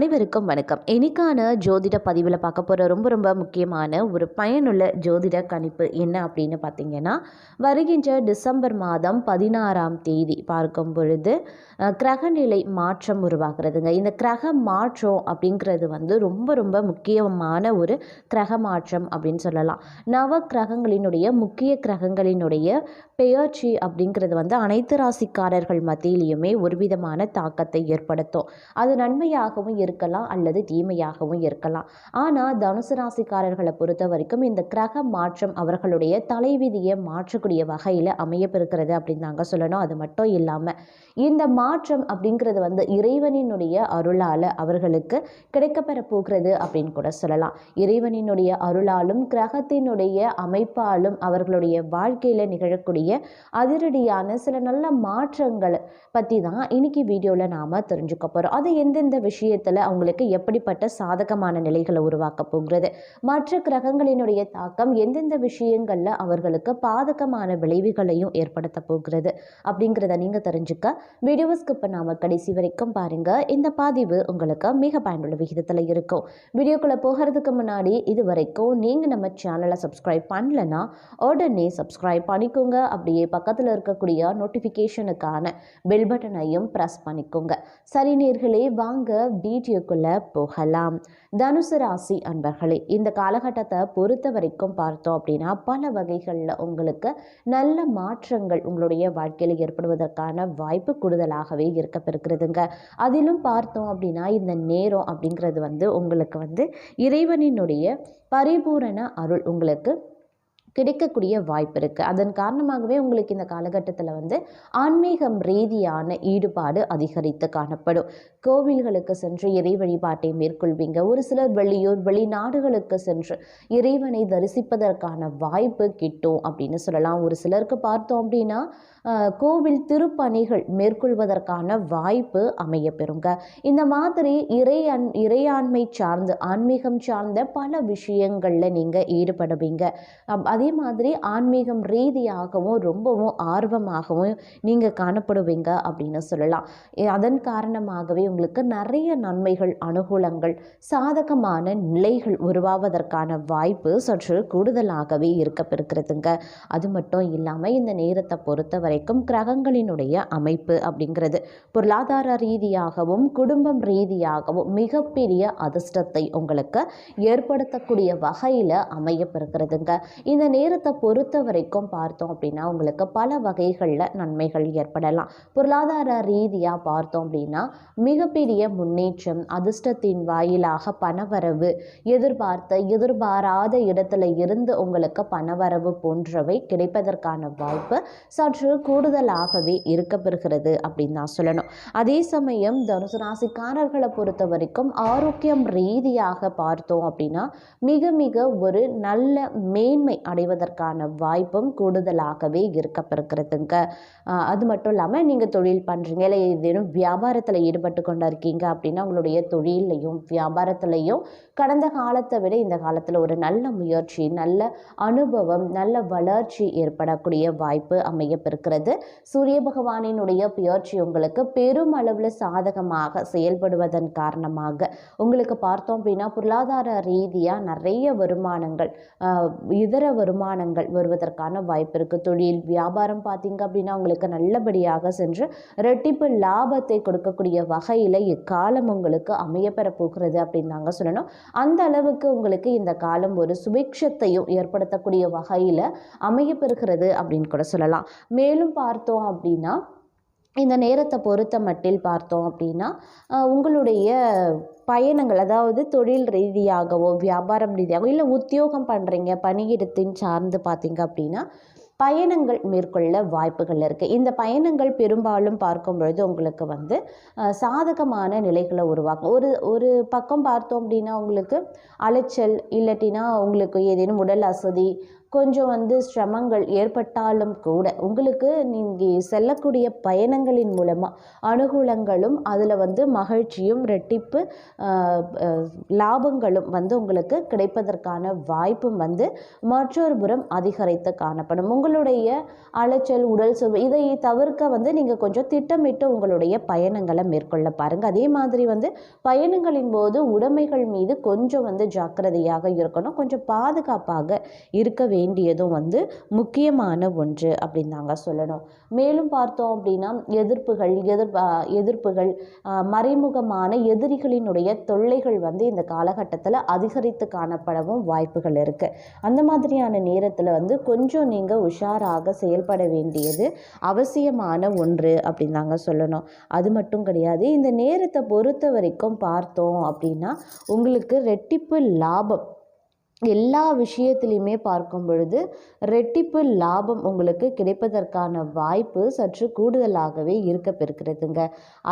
அனைவருக்கும் வணக்கம். இன்னைக்கான ஜோதிட பதிவில் பார்க்க போகிற ரொம்ப ரொம்ப முக்கியமான ஒரு பயனுள்ள ஜோதிட கணிப்பு என்ன அப்படின்னு பார்த்தீங்கன்னா, வருகின்ற டிசம்பர் மாதம் 16ஆம் தேதி பார்க்கும் பொழுது கிரகநிலை மாற்றம் உருவாகிறதுங்க. இந்த கிரக மாற்றம் அப்படிங்கிறது ரொம்ப ரொம்ப முக்கியமான ஒரு கிரக மாற்றம் அப்படின்னு சொல்லலாம். நவ கிரகங்களினுடைய முக்கிய கிரகங்களினுடைய பெயர்ச்சி அப்படிங்கிறது அனைத்து ராசிக்காரர்கள் மத்தியிலையுமே ஒரு விதமான தாக்கத்தை ஏற்படுத்தும். அது நன்மையாகவும் இருக்கலாம் அல்லது தீமையாகவும் இருக்கலாம். ஆனால் தனுசு ராசிக்காரர்களை பொறுத்த வரைக்கும் இந்த கிரக மாற்றம் அவர்களுடைய தலைவிதியை மாற்றக்கூடிய வகையில் அமையப்பெறுகிறது அப்படின்னு தாங்க சொல்லணும். அது மட்டும் இல்லாமல் இந்த மாற்றம் அப்படிங்கிறது இறைவனினுடைய அருளால் அவர்களுக்கு கிடைக்கப்பெற போகிறது அப்படின்னு கூட சொல்லலாம். இறைவனினுடைய அருளாலும் கிரகத்தினுடைய அமைப்பாலும் அவர்களுடைய வாழ்க்கையில் நிகழக்கூடிய அதிரடியான சில நல்ல மாற்றங்களை பற்றி தான் இன்னைக்கு வீடியோவில் நாம் தெரிஞ்சுக்க போகிறோம். அது எந்தெந்த விஷயத்தில் அவங்களுக்கு எப்படிப்பட்ட சாதகமான நிலைகளை உருவாக்க போகிறது, மற்ற கிரகங்களினுடைய தாக்கம் எந்தெந்த விஷயங்களில் அவர்களுக்கு பாதகமான விளைவுகளையும் ஏற்படுத்த போகிறது அப்படிங்கிறத நீங்கள் தெரிஞ்சுக்க வீடியோவை ஸ்கிப் பண்ணாமல் கடைசி வரைக்கும் பாருங்கள். இந்த பதிவு உங்களுக்கு மிக பயனுள்ள விகிதத்தில் இருக்கும். வீடியோக்குள்ளே போகிறதுக்கு முன்னாடி இது வரைக்கும் நீங்கள் நம்ம சேனலை சப்ஸ்கிரைப் பண்ணலைன்னா உடனே சப்ஸ்கிரைப் பண்ணிக்கோங்க. அப்படியே பக்கத்தில் இருக்கக்கூடிய நோட்டிஃபிகேஷனுக்கான பெல் பட்டனையும் ப்ரெஸ் பண்ணிக்கோங்க. சரி நேர்களே, வாங்க வீடியோக்குள்ளே போகலாம். தனுசு ராசி அன்பர்களே, இந்த காலகட்டத்தை பொறுத்த வரைக்கும் பார்த்தோம் அப்படின்னா பல வகைகளில் உங்களுக்கு நல்ல மாற்றங்கள் உங்களுடைய வாழ்க்கையில் ஏற்படுவதற்கான வாய்ப்பு கூடுதலாகவே இருக்கப்பெறுகிறதுங்க. அதிலும் பார்த்தோம் அப்படின்னா இந்த நேரம் அப்படிங்கிறது உங்களுக்கு இறைவனினுடைய பரிபூரண அருள் உங்களுக்கு கிடைக்கக்கூடிய வாய்ப்பு இருக்குது. அதன் காரணமாகவே உங்களுக்கு இந்த காலகட்டத்தில் ஆன்மீகம் ரீதியான ஈடுபாடு அதிகரித்து காணப்படும். கோவில்களுக்கு சென்று இறை வழிபாட்டை மேற்கொள்வீங்க. ஒரு சிலர் வெளிநாடுகளுக்கு சென்று இறைவனை தரிசிப்பதற்கான வாய்ப்பு கிட்டும் அப்படின்னு சொல்லலாம். ஒரு சிலருக்கு பார்த்தோம் அப்படின்னா கோவில் திருப்பணிகள் மேற்கொள்வதற்கான வாய்ப்பு அமைய பெறுங்க. இந்த மாதிரி இறையாண்மை சார்ந்து ஆன்மீகம் சார்ந்த பல விஷயங்களில் நீங்கள் ஈடுபடுவீங்க. அதே மாதிரி ஆன்மீகம் ரீதியாகவும் ரொம்பவும் ஆர்வமாகவும் நீங்கள் காணப்படுவீங்க அப்படின்னு சொல்லலாம். அதன் காரணமாகவே உங்களுக்கு நிறைய நன்மைகள், அனுகூலங்கள், சாதகமான நிலைகள் உருவாவதற்கான வாய்ப்பு சற்று கூடுதலாகவே இருக்கப்பெறுகிறதுங்க. அது மட்டும் இல்லாமல் இந்த நேரத்தை பொறுத்த வரைக்கும் கிரகங்களினுடைய அமைப்பு அப்படிங்கிறது பொருளாதார ரீதியாகவும் குடும்பம் ரீதியாகவும் மிகப்பெரிய அதிர்ஷ்டத்தை உங்களுக்கு ஏற்படுத்தக்கூடிய வகையில் அமையப்பெறுகிறதுங்க. இந்த நேரத்தை பொறுத்த வரைக்கும் பார்த்தோம் அப்படின்னா உங்களுக்கு பல வகைகளில் நன்மைகள் ஏற்படலாம். பொருளாதார ரீதியாக பார்த்தோம் அப்படின்னா மிகப்பெரிய முன்னேற்றம், அதிர்ஷ்டத்தின் வாயிலாக பணவரவு, எதிர்பாராத இடத்துல இருந்து உங்களுக்கு பணவரவு போன்றவை கிடைப்பதற்கான வாய்ப்பு சற்று கூடுதலாகவே இருக்கப்பெறுகிறது அப்படின்னு தான் சொல்லணும். அதே சமயம் தனுசு ராசிக்காரர்களை பொறுத்த வரைக்கும் ஆரோக்கியம் ரீதியாக பார்த்தோம் அப்படின்னா மிக மிக ஒரு நல்ல மேன்மை அடைவதற்கான வாய்ப்பும் கூடுதலாகவே இருக்கப்பெறுகிறதுங்க. அது மட்டும் இல்லாமல் நீங்கள் தொழில் பண்ணுறீங்க, இல்லை ஏதேனும் வியாபாரத்தில் ஈடுபட்டு கொண்டு இருக்கீங்க அப்படின்னா உங்களுடைய தொழிலையும் வியாபாரத்திலையும் கடந்த காலத்தை விட இந்த காலத்தில் ஒரு நல்ல முயற்சி, நல்ல அனுபவம், நல்ல வளர்ச்சி ஏற்படக்கூடிய வாய்ப்பு அமையப்பெறுகிறது. சூரிய பகவானினுடைய பெயர்ச்சி உங்களுக்கு பெருமளவில் சாதகமாக செயல்படுவதன் காரணமாக உங்களுக்கு பார்த்தோம் அப்படின்னா பொருளாதார ரீதியாக நிறைய வருமானங்கள், இதர வருமானங்கள் வருவதற்கான வாய்ப்பு இருக்குது. தொழில் வியாபாரம் பார்த்தீங்க அப்படின்னா உங்களுக்கு நல்லபடியாக சென்று ரெட்டிப்பு லாபத்தை கொடுக்கக்கூடிய வகையில் இக்காலம் உங்களுக்கு அமையப்பெற போகிறது அப்படின்னு தாங்க சொல்லணும். அந்த அளவுக்கு உங்களுக்கு இந்த காலம் ஒரு சுபிக்ஷத்தையும் ஏற்படுத்தக்கூடிய வகையில் அமையப்பெறுகிறது அப்படின்னு கூட சொல்லலாம். மேலும் பார்த்தோம் அப்படின்னா இந்த நேரத்தை பொறுத்த மட்டில் பார்த்தோம் அப்படின்னா உங்களுடைய பயணங்கள், அதாவது தொழில் ரீதியாகவோ வியாபாரம் ரீதியாகவோ இல்லை உத்தியோகம் பண்ணுறீங்க பணியிடத்தின் சார்ந்து பார்த்தீங்க அப்படின்னா பயணங்கள் மேற்கொள்ள வாய்ப்புகள் இருக்குது. இந்த பயணங்கள் பெரும்பாலும் பார்க்கும் பொழுது உங்களுக்கு சாதகமான நிலைகளை உருவாக்கும். ஒரு பக்கம் பார்த்தோம் அப்படின்னா உங்களுக்கு அலைச்சல், இல்லாட்டினா உங்களுக்கு ஏதேனும் உடல் அசதி, கொஞ்சம் வந்து சிரமங்கள் ஏற்பட்டாலும் கூட உங்களுக்கு நீங்கள் செல்லக்கூடிய பயணங்களின் மூலமாக அனுகூலங்களும் அதில் வந்து மகிழ்ச்சியும் ரெட்டிப்பு லாபங்களும் வந்து உங்களுக்கு கிடைப்பதற்கான வாய்ப்பும் வந்து மற்றொரு புறம் அதிகரித்து காணப்படும். உங்களுடைய அலைச்சல் உடல் சோர்வு இதை தவிர்க்க வந்து நீங்கள் கொஞ்சம் திட்டமிட்டு உங்களுடைய பயணங்களை மேற்கொள்ள பாருங்கள். அதே மாதிரி வந்து பயணங்களின் போது உடைமைகள் மீது கொஞ்சம் வந்து ஜாக்கிரதையாக இருக்கணும். கொஞ்சம் பாதுகாப்பாக இருக்க வேண்டியதும் வந்து முக்கியமான ஒன்று அப்படின்னு தாங்க சொல்லணும். மேலும் பார்த்தோம் அப்படின்னா எதிர்ப்புகள் மறைமுகமான எதிரிகளினுடைய தொல்லைகள் வந்து இந்த காலகட்டத்தில் அதிகரித்து காணப்படவும் வாய்ப்புகள் இருக்கு. அந்த மாதிரியான நேரத்தில் வந்து கொஞ்சம் நீங்கள் உஷாராக செயல்பட வேண்டியது அவசியமான ஒன்று அப்படின்னு தாங்க சொல்லணும். அது மட்டும் கிடையாது, இந்த நேரத்தை பொறுத்த வரைக்கும் பார்த்தோம் அப்படின்னா உங்களுக்கு ரெட்டிப்பு லாபம் எல்லா விஷயத்திலையுமே பார்க்கும் பொழுது ரெட்டிப்பு லாபம் உங்களுக்கு கிடைப்பதற்கான வாய்ப்பு சற்று கூடுதலாகவே இருக்கப்பெறுகிறதுங்க.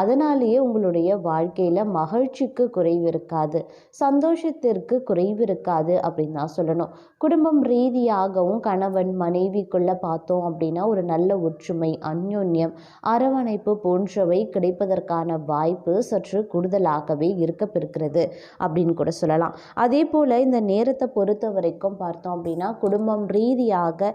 அதனாலேயே உங்களுடைய வாழ்க்கையில் மகிழ்ச்சிக்கு குறைவு இருக்காது, சந்தோஷத்திற்கு குறைவு இருக்காது அப்படின்னு தான் சொல்லணும். குடும்பம் ரீதியாகவும் கணவன் மனைவிக்குள்ள பார்த்தோம் அப்படின்னா ஒரு நல்ல ஒற்றுமை, அந்யோன்யம், அரவணைப்பு போன்றவை கிடைப்பதற்கான வாய்ப்பு சற்று கூடுதலாகவே இருக்கப்பெறுகிறது அப்படின்னு கூட சொல்லலாம். அதே போல் இந்த நேரத்தை பொறுத்த வரைக்கும் பார்த்தோம் அப்படின்னா குடும்பம் ரீதியாக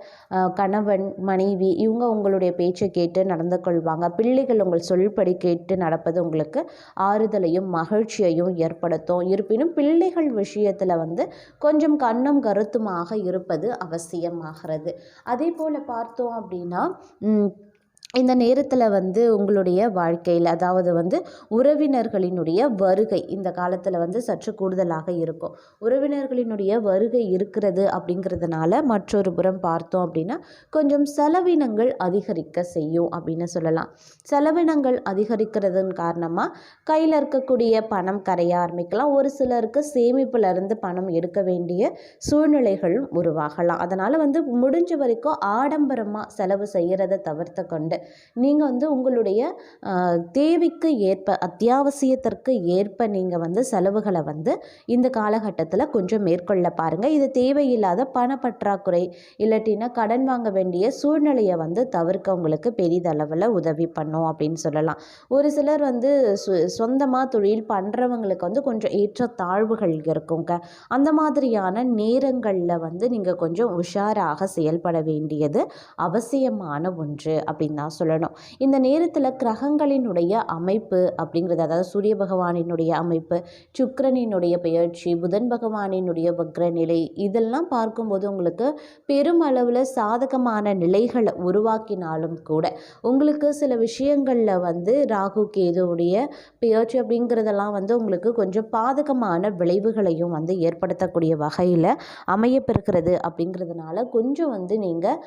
கணவன் மனைவி இவங்க உங்களுடைய பேச்சை கேட்டு நடந்து கொள்வாங்க. பிள்ளைகள் உங்கள் சொல்படி கேட்டு நடப்பது உங்களுக்கு ஆறுதலையும் மகிழ்ச்சியையும் ஏற்படுத்தும். இருப்பினும் பிள்ளைகள் விஷயத்தில் வந்து கொஞ்சம் கண்ணும் கருத்துமாக இருப்பது அவசியமாகிறது. அதே போல் பார்த்தோம் அப்படின்னா இந்த நேரத்தில் வந்து உங்களுடைய வாழ்க்கையில் அதாவது வந்து உறவினர்களினுடைய வருகை இந்த காலத்தில் வந்து சற்று கூடுதலாக இருக்கும். உறவினர்களினுடைய வருகை இருக்கிறது அப்படிங்கிறதுனால மற்றொரு புறம் பார்த்தோம் அப்படின்னா கொஞ்சம் செலவினங்கள் அதிகரிக்க செய்யும் அப்படின்னு சொல்லலாம். செலவினங்கள் அதிகரிக்கிறதன் காரணமாக கையில் இருக்கக்கூடிய பணம் கரைய ஆரம்பிக்கலாம். ஒரு சிலருக்கு சேமிப்பிலிருந்து பணம் எடுக்க வேண்டிய சூழ்நிலைகள் உருவாகலாம். அதனால் வந்து முடிஞ்ச வரைக்கும் ஆடம்பரமாக செலவு செய்கிறத தவிர்த்து கொண்டு நீங்கள் வந்து உங்களுடைய தேவைக்கு ஏற்ப அத்தியாவசியத்திற்கு ஏற்ப நீங்கள் வந்து செலவுகளை வந்து இந்த காலகட்டத்தில் கொஞ்சம் மேற்கொள்ள பாருங்கள். இது தேவையில்லாத பணப்பற்றாக்குறை இல்லாட்டினா கடன் வாங்க வேண்டிய சூழ்நிலையை வந்து தவிர்க்க உங்களுக்கு பெரிதளவில் உதவி பண்ணும் அப்படின்னு சொல்லலாம். ஒரு சிலர் வந்து சொந்தமாக தொழில் பண்ணுறவங்களுக்கு வந்து கொஞ்சம் ஏற்ற தாழ்வுகள் இருக்குங்க. அந்த மாதிரியான நேரங்களில் வந்து நீங்கள் கொஞ்சம் உஷாராக செயல்பட வேண்டியது அவசியமான ஒன்று அப்படின்னு தான் சொல்லணும். இந்த நேரத்தில் கிரகங்களினுடைய அமைப்பு அப்படிங்கிறது அதாவது சூரிய பகவானினுடைய அமைப்பு, சுக்கிரனினுடைய பெயர்ச்சி, புதன் பகவானினுடைய வக்ரநிலை இதெல்லாம் பார்க்கும்போது உங்களுக்கு பெருமளவில் சாதகமான நிலைகளை உருவாக்கினாலும் கூட உங்களுக்கு சில விஷயங்களில் வந்து ராகு கேதுவுடைய பெயர்ச்சி அப்படிங்கிறதெல்லாம் வந்து உங்களுக்கு கொஞ்சம் பாதகமான விளைவுகளையும் வந்து ஏற்படுத்தக்கூடிய வகையில் அமையப்பெறுகிறது. அப்படிங்கிறதுனால கொஞ்சம் வந்து நீங்கள்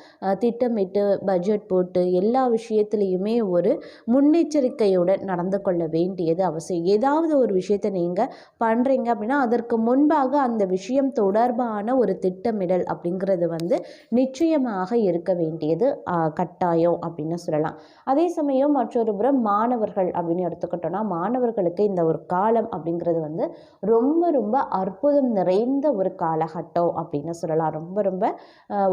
திட்டமிட்டு பட்ஜெட் போட்டு எல்லா விஷயத்துலையுமே ஒரு முன்னெச்சரிக்கையுடன் நடந்து கொள்ள வேண்டியது அவசியம். ஏதாவது ஒரு விஷயத்தை நீங்கள் பண்ணுறீங்க அப்படின்னா அதற்கு முன்பாக அந்த விஷயம் தொடர்பான ஒரு திட்டமிடல் அப்படிங்கிறது வந்து நிச்சயமாக இருக்க வேண்டியது கட்டாயம் அப்படின்னு சொல்லலாம். அதே சமயம் மற்றொரு புறம் மாணவர்கள் அப்படின்னு எடுத்துக்கிட்டோம்னா மாணவர்களுக்கு இந்த ஒரு காலம் அப்படிங்கிறது வந்து ரொம்ப ரொம்ப அற்புதம் நிறைந்த ஒரு காலகட்டம் அப்படின்னு சொல்லலாம். ரொம்ப ரொம்ப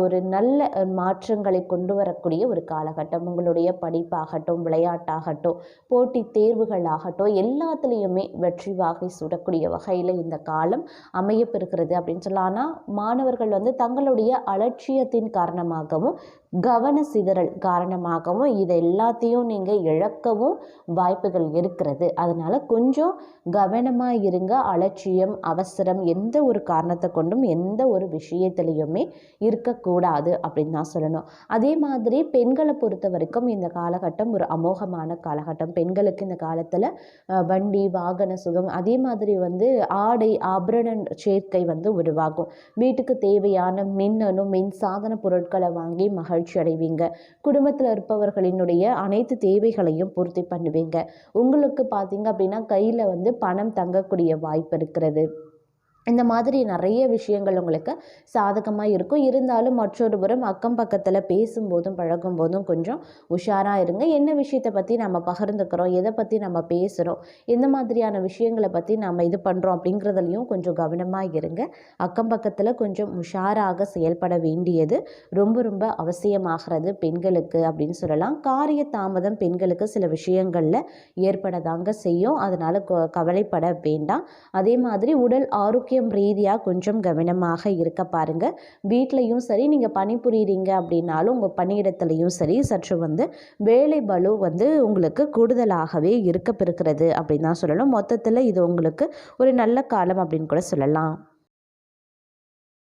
ஒரு நல்ல மாற்றங்களை கொண்டு வரக்கூடிய ஒரு காலகட்டம். உங்களுடைய படிப்பாகட்டும், விளையாட்டாகட்டும், போட்டி தேர்வுகளாகட்டும் எல்லாத்துலேயுமே வெற்றி வாகை சுடக்கூடிய வகையில் இந்த காலம் அமையப்பெறுகிறது அப்படின்னு சொல்லலாம். ஆனால் மாணவர்கள் வந்து தங்களுடைய அலட்சியத்தின் காரணமாகவும் கவன சிதறல் காரணமாகவும் இதை எல்லாத்தையும் நீங்கள் இழக்கவும் வாய்ப்புகள் இருக்கிறது. அதனால் கொஞ்சம் கவனமாக இருங்க. அலட்சியம், அவசரம் எந்த ஒரு காரணத்தை கொண்டும் எந்த ஒரு விஷயத்திலையுமே இருக்கக்கூடாது அப்படின்னு தான் சொல்லணும். அதே மாதிரி பெண்களை பொறுத்த வரைக்கும் இந்த காலகட்டம் ஒரு அமோகமான காலகட்டம். பெண்களுக்கு இந்த காலத்தில் வண்டி வாகன சுகம் அதே மாதிரி வந்து ஆடை ஆபரண சேர்க்கை வந்து உருவாகும். வீட்டுக்கு தேவையான மின்னணு மின் சாதன பொருட்களை வாங்கி மகிழ்ச்சி அடைவீங்க. குடும்பத்தில் இருப்பவர்களினுடைய அனைத்து தேவைகளையும் பூர்த்தி பண்ணுவீங்க. உங்களுக்கு பார்த்தீங்க அப்படின்னா கையில் வந்து பணம் தங்கக்கூடிய வாய்ப்பு இருக்கிறது. இந்த மாதிரி நிறைய விஷயங்கள் உங்களுக்கு சாதகமாக இருக்கும். இருந்தாலும் மற்றொரு புறம் அக்கம் பக்கத்தில் பேசும்போதும் பழகும்போதும் கொஞ்சம் உஷாராக இருங்க. என்ன விஷயத்தை பற்றி நம்ம பகிர்ந்துக்கிறோம், எதை பற்றி நம்ம பேசுகிறோம், எந்த மாதிரியான விஷயங்களை பற்றி நம்ம இது பண்ணுறோம் அப்படிங்கிறதுலையும் கொஞ்சம் கவனமாக இருங்க. அக்கம் பக்கத்தில் கொஞ்சம் உஷாராக செயல்பட வேண்டியது ரொம்ப ரொம்ப அவசியமாகிறது பெண்களுக்கு அப்படின்னு சொல்லலாம். காரிய தாமதம் பெண்களுக்கு சில விஷயங்களில் ஏற்படதாங்க செய்யும். அதனால் கவலைப்பட வேண்டாம். அதே மாதிரி உடல் ஆரோக்கியம் ரீதியாக கொஞ்சம் கவனமாக இருக்க பாருங்கள். வீட்லேயும் சரி, நீங்கள் பணிபுரியுறீங்க அப்படின்னாலும் உங்கள் பணியிடத்துலையும் சரி சற்று வேலை பளு உங்களுக்கு கூடுதலாகவே இருக்க பெறுகிறது அப்படின்னு தான் சொல்லணும். மொத்தத்தில் இது உங்களுக்கு ஒரு நல்ல காலம் அப்படின்னு கூட சொல்லலாம்.